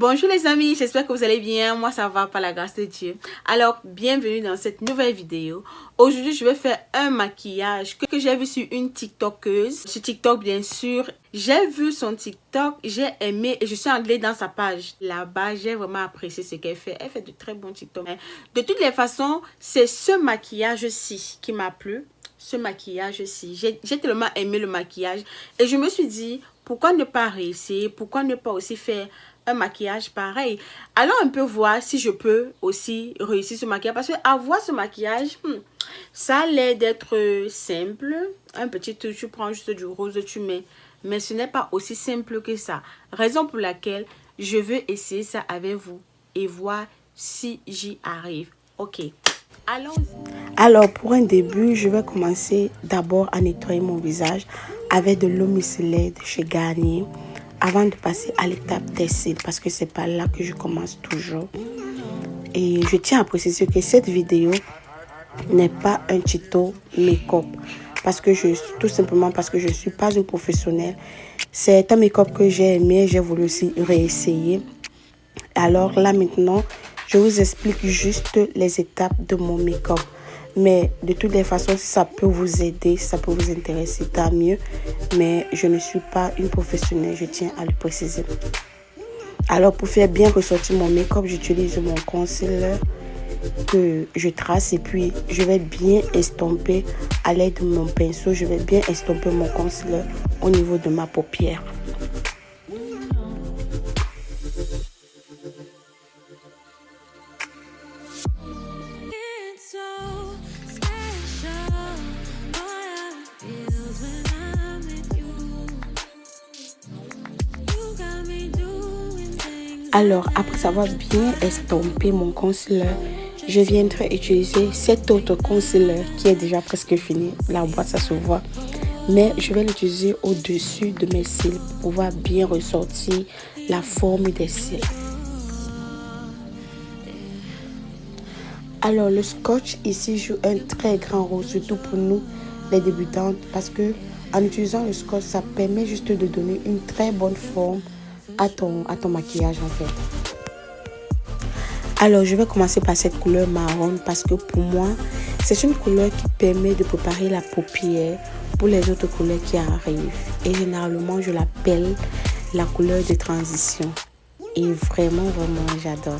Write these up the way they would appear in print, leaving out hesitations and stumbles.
Bonjour les amis, j'espère que vous allez bien. Moi ça va par la grâce de Dieu. Alors bienvenue dans cette nouvelle vidéo. Aujourd'hui je vais faire un maquillage que j'ai vu sur une tiktokeuse. Sur TikTok bien sûr. J'ai vu son TikTok, j'ai aimé et je suis allée dans sa page. Là-bas j'ai vraiment apprécié ce qu'elle fait. Elle fait de très bons TikTok. De toutes les façons c'est ce maquillage-ci qui m'a plu. Ce maquillage-ci. J'ai tellement aimé le maquillage et je me suis dit pourquoi ne pas réussir, pourquoi ne pas aussi faire un maquillage pareil. Allons un peu voir si je peux aussi réussir ce maquillage. Parce que avoir ce maquillage, ça a l'air d'être simple. Un petit truc, tu prends juste du rose, tu mets. Mais ce n'est pas aussi simple que ça. Raison pour laquelle je veux essayer ça avec vous. Et voir si j'y arrive. Ok. Allons-y. Alors, pour un début, je vais commencer d'abord à nettoyer mon visage avec de l'eau micellaire de chez Garnier avant de passer à l'étape des cils parce que c'est par là que je commence toujours. Et je tiens à préciser que cette vidéo n'est pas un tuto make-up tout simplement parce que je ne suis pas une professionnelle. C'est un make-up que j'ai aimé, j'ai voulu aussi réessayer. Alors là maintenant, je vous explique juste les étapes de mon make-up. Mais de toutes les façons, si ça peut vous aider, si ça peut vous intéresser, tant mieux. Mais je ne suis pas une professionnelle, je tiens à le préciser. Alors pour faire bien ressortir mon make-up, j'utilise mon concealer que je trace et puis je vais bien estomper à l'aide de mon pinceau. Je vais bien estomper mon concealer au niveau de ma paupière. Alors, après avoir bien estompé mon concealer, je viendrai utiliser cet autre concealer qui est déjà presque fini. La boîte, ça se voit. Mais je vais l'utiliser au-dessus de mes cils pour pouvoir bien ressortir la forme des cils. Alors, le scotch ici joue un très grand rôle, surtout pour nous, les débutantes, parce que en utilisant le scotch, ça permet juste de donner une très bonne forme à ton maquillage en fait. Alors je vais commencer par cette couleur marron parce que pour moi c'est une couleur qui permet de préparer la paupière pour les autres couleurs qui arrivent et généralement je l'appelle la couleur de transition et vraiment j'adore.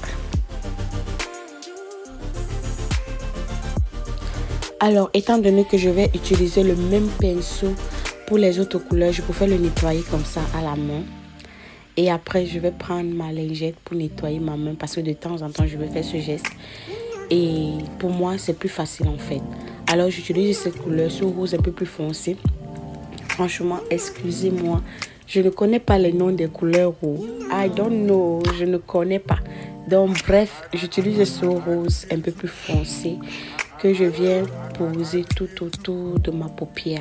Alors étant donné que je vais utiliser le même pinceau pour les autres couleurs, je préfère le nettoyer comme ça à la main. Et après, je vais prendre ma lingette pour nettoyer ma main parce que de temps en temps, je vais faire ce geste. Et pour moi, c'est plus facile en fait. Alors, j'utilise cette couleur, ce rose un peu plus foncé. Franchement, excusez-moi. Je ne connais pas les noms des couleurs rouges. I don't know. Je ne connais pas. Donc, bref, j'utilise ce rose un peu plus foncé que je viens poser tout autour de ma paupière.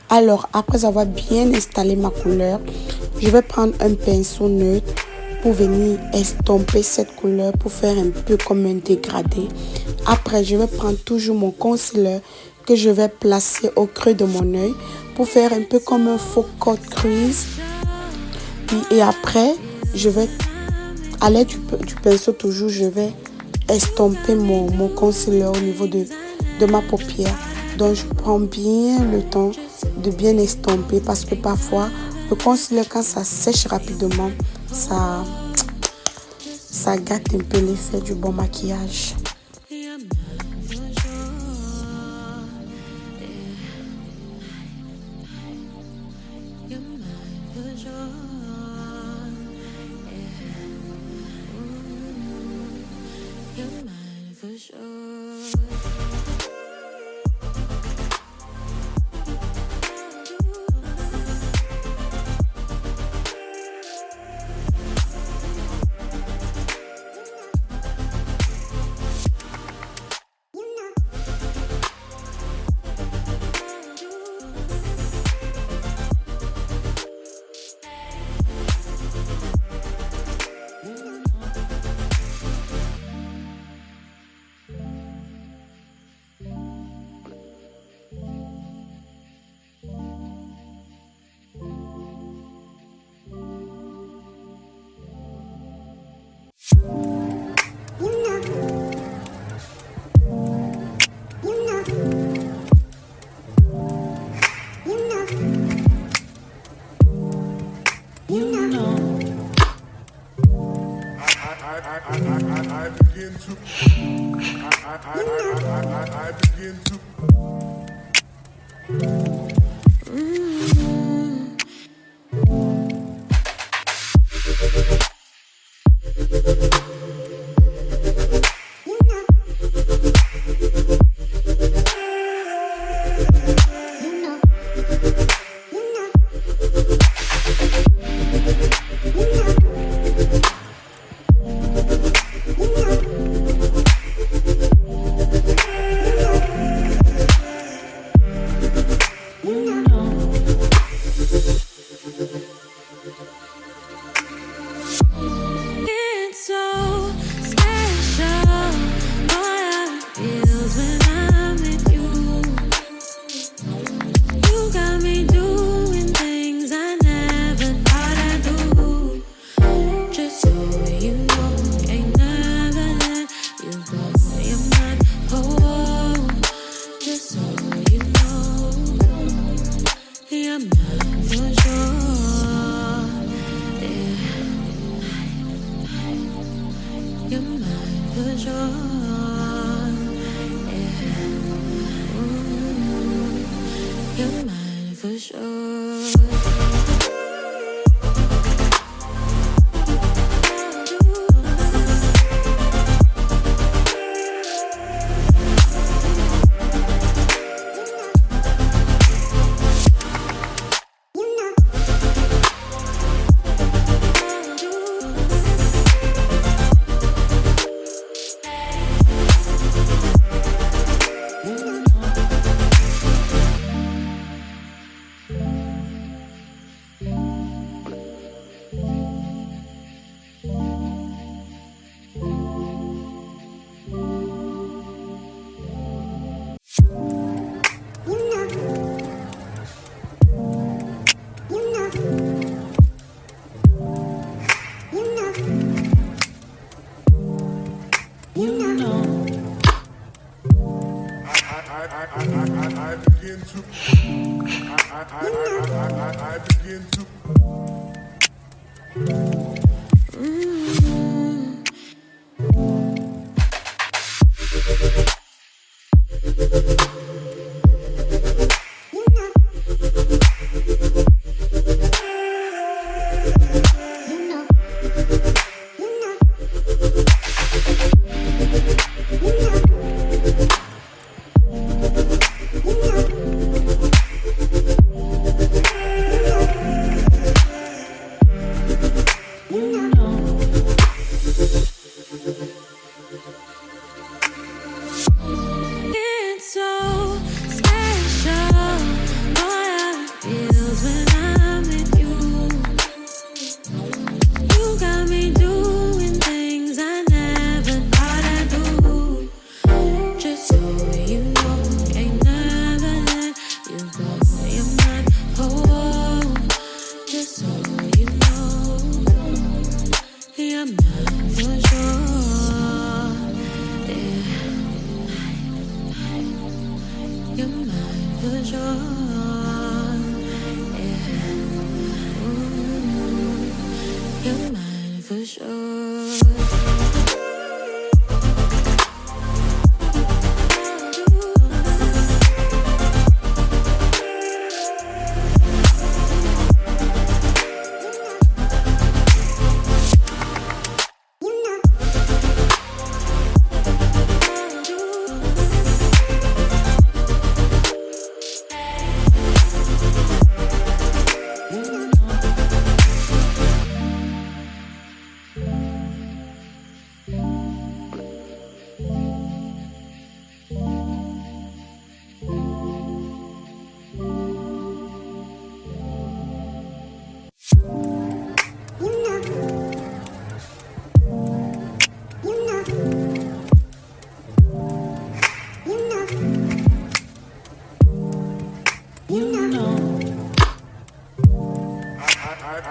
Alors, après avoir bien installé ma couleur, je vais prendre un pinceau neutre pour venir estomper cette couleur pour faire un peu comme un dégradé. Après, je vais prendre toujours mon concealer que je vais placer au creux de mon œil pour faire un peu comme un faux cut crease. Et après, je vais, à l'aide du pinceau toujours, je vais estomper mon concealer au niveau de ma paupière. Donc, je prends bien le temps de bien estomper parce que parfois, le concealer, quand ça sèche rapidement, ça gâte un peu l'effet du bon maquillage. I begin to I begin to I begin to I begin to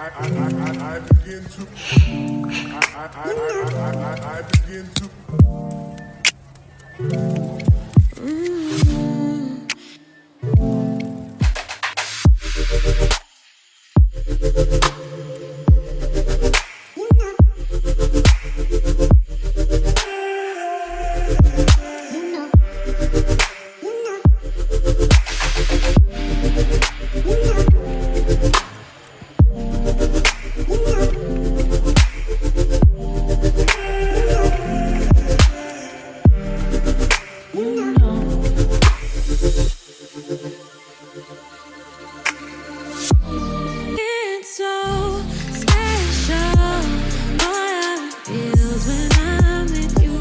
I begin to. I begin to. It's so special. What it feels when I'm with you.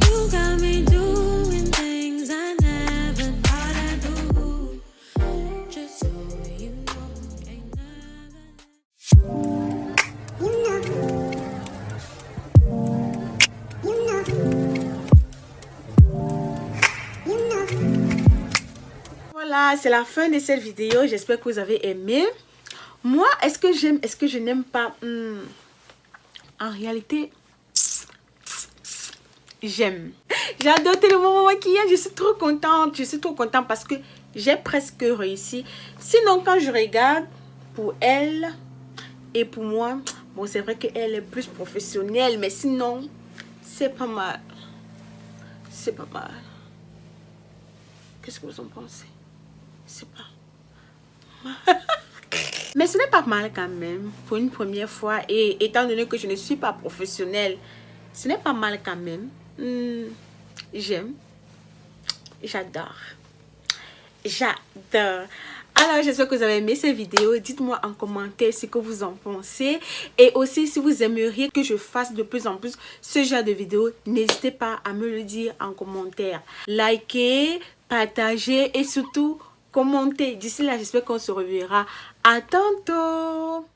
You got me doing things I never thought I'd do. Just so you know, ain't never. Voilà, c'est la fin de cette vidéo. J'espère que vous avez aimé. Moi, est-ce que j'aime, est-ce que je n'aime pas? En réalité, j'aime. J'ai adopté le moment maquillage. Je suis trop contente. Je suis trop contente parce que j'ai presque réussi. Sinon, quand je regarde pour elle et pour moi, bon, c'est vrai qu'elle est plus professionnelle. Mais sinon, c'est pas mal. C'est pas mal. Qu'est-ce que vous en pensez? C'est pas... Mais ce n'est pas mal quand même pour une première fois. Et étant donné que je ne suis pas professionnelle, ce n'est pas mal quand même. J'aime. J'adore. J'adore. Alors, j'espère que vous avez aimé cette vidéo. Dites-moi en commentaire ce que vous en pensez. Et aussi, si vous aimeriez que je fasse de plus en plus ce genre de vidéos, n'hésitez pas à me le dire en commentaire. Likez, partagez et surtout, commentez. D'ici là, j'espère qu'on se reverra. À tantôt.